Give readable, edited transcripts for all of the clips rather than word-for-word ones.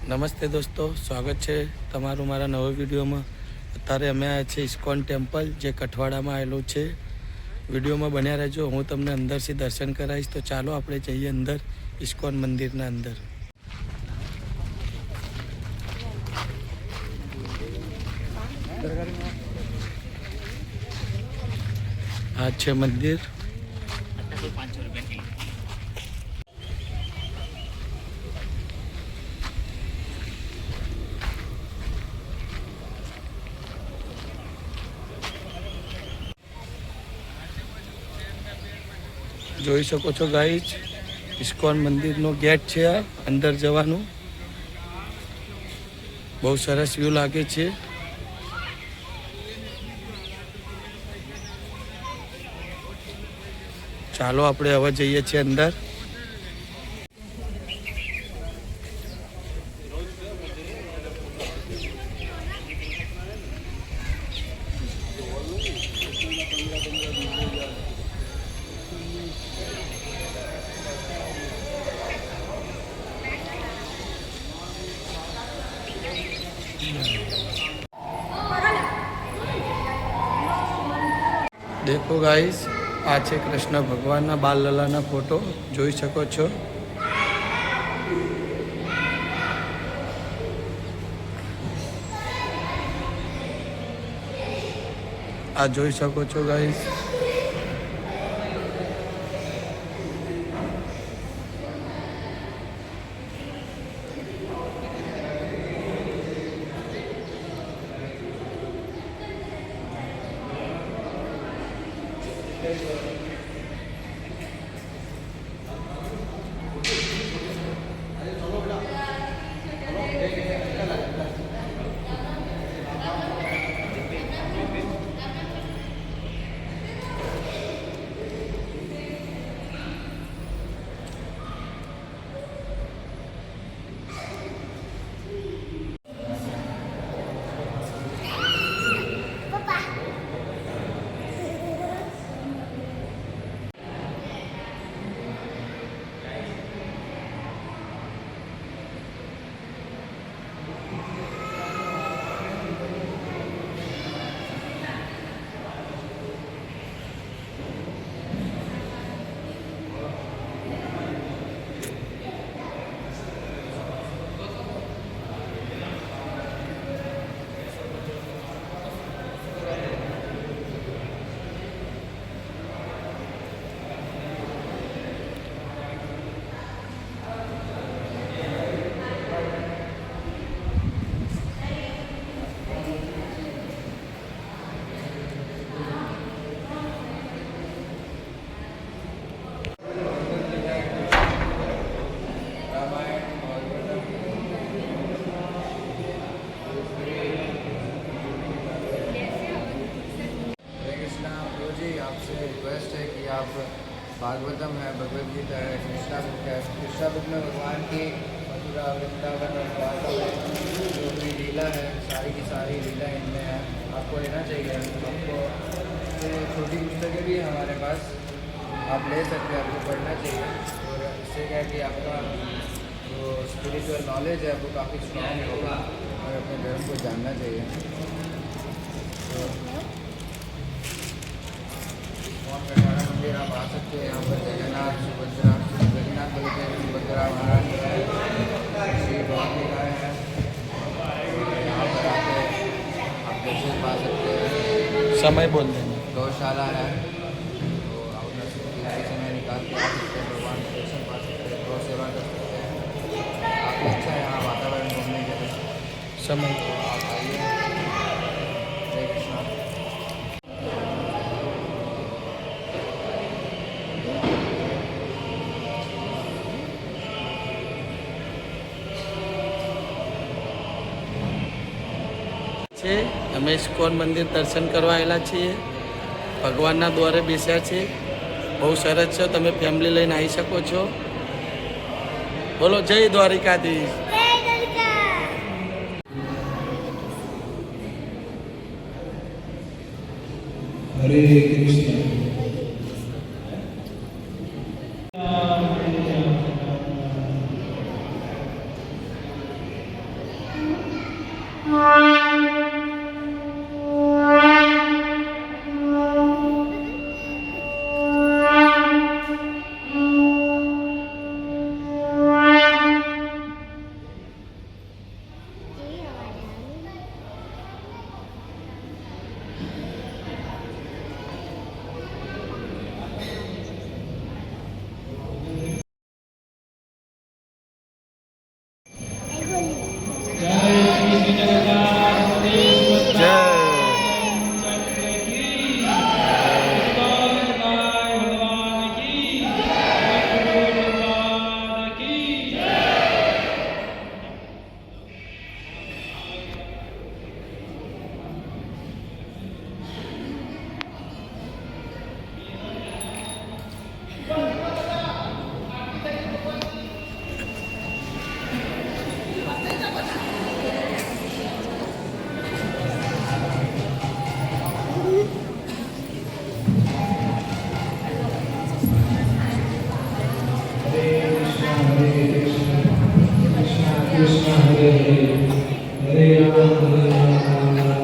નમસ્તે દોસ્તો, સ્વાગત છે તમારું મારા નવા વિડીયોમાં। અત્યારે અમે આવ્યા છીએ ઇસ્કોન ટેમ્પલ, જે કઠવાડામાં આવેલું છે। વિડીયોમાં બન્યા રહેજો, હું તમને અંદરથી દર્શન કરાવીશ। તો ચાલો આપણે જઈએ અંદર, ઇસ્કોન મંદિરના અંદર। આ છે મંદિર। જોઈ શકો છો ગાઈઝ, ઇસ્કોન મંદિરનો ગેટ છે આ, અંદર જવાનું। બહુ સરસ વ્યૂ લાગે છે। ચાલો આપણે હવે જઈએ છીએ અંદર। देखो गाइस, आ છે કૃષ્ણ ભગવાનના બાલ લલાના ફોટો, જોઈ શકો છો। આ જોઈ શકો છો ગાઈસ। रिक्वेस्ट है कि आप भागवतम है, भगवद गीता है, कृष्णा बुक है। कृष्णा बुक में भगवान की मथुरा, वृंदावन और द्वारका में जो भी लीला है, सारी की सारी लीला इनमें है, आपको लेना चाहिए। आपको छोटी पुस्तकें भी हैं हमारे पास, आप ले सकते हैं, आपको पढ़ना चाहिए। और इससे क्या है कि आपका जो स्पिरिचुअल नॉलेज है वो काफ़ी स्ट्रॉन्ग होगा और अपने धर्म को जानना चाहिए। तो मंदिर आप आ सकते हैं। यहाँ पर जगन्नाथ सुभद्रा, जगन्नाथ बलदेव सुभद्रा महाराज श्री भगवान है। यहाँ पर आके आप दर्शन पा सकते हैं। समय बोल देना। गौशाला है, तो आप समय निकाल के आ सकते हैं, भगवान के दर्शन पा सकते हैं, गौ सेवा कर सकते हैं। काफ़ी अच्छा है यहाँ वातावरण घूमने के लिए। समय तो आप आइए। जय कृष्णा। અમે ઇસ્કોન મંદિર દર્શન કરવા આવેલા છીએ, ભગવાનના દ્વારે બેસ્યા છે। બહુ સરસ છે, તમે ફેમિલી લઈને આવી શકો છો। બોલો જય Dwarkadhish. Hare Krishna. Krishna Hare Hare, Hare Rama Rama Rama.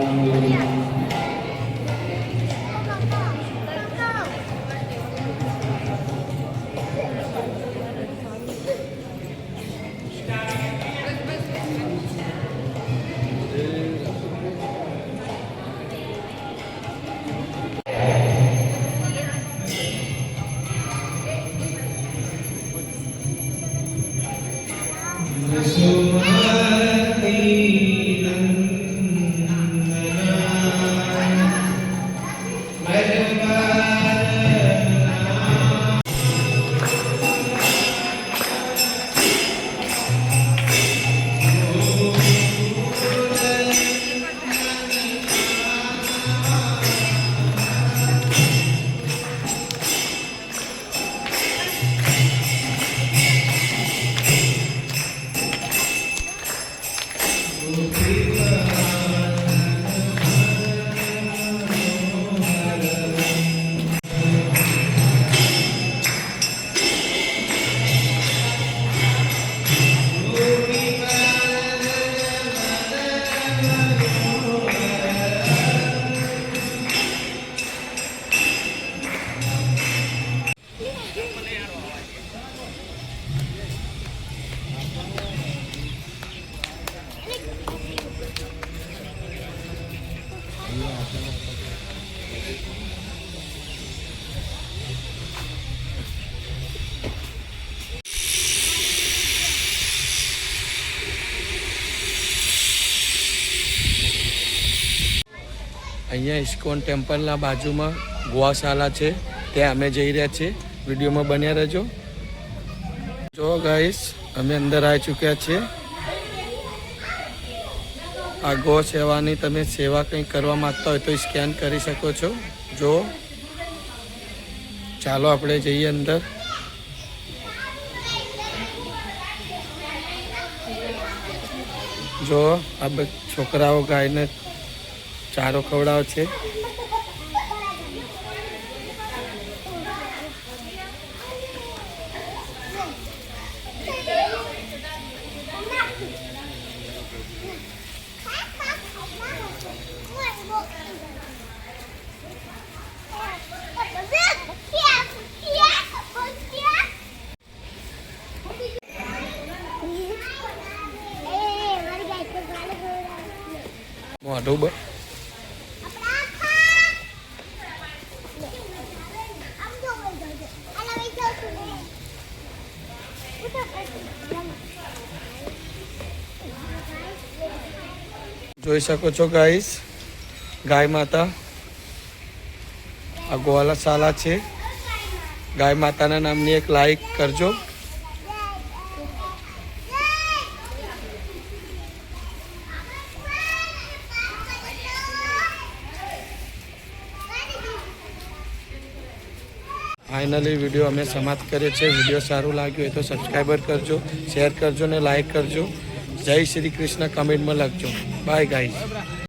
અહીંયા ઇસ્કોન ટેમ્પલના બાજુમાં ગોશાલા છે, ત્યાં અમે જઈ રહ્યા છીએ. વિડીયોમાં બન્યા રહેજો. જો ગાઈસ, અમે અંદર આવી ચૂક્યા છીએ. આ ગો સેવાની તમે સેવા કંઈ કરવા માંગતા હોય તો સ્કેન કરી શકો છો. જો ચાલો આપણે જઈએ અંદર. જો આ છોકરાઓ ગાયને ચારો ખવડાવે છે. મોઢું જોઈ શકો છો ગાઈસ, ગાય માતા. આ ગોશાલા છે. ગાય માતાના નામની એક લાઈક કરજો. ફાઇનલી વિડીયો અમે સમાપ્ત કરીએ છીએ. વિડીયો સારું લાગ્યું હોય તો સબસ્ક્રાઈબર કરજો, શેર કરજો ને લાઈક કરજો. જય શ્રી કૃષ્ણ કમેન્ટમાં લખજો. By guys.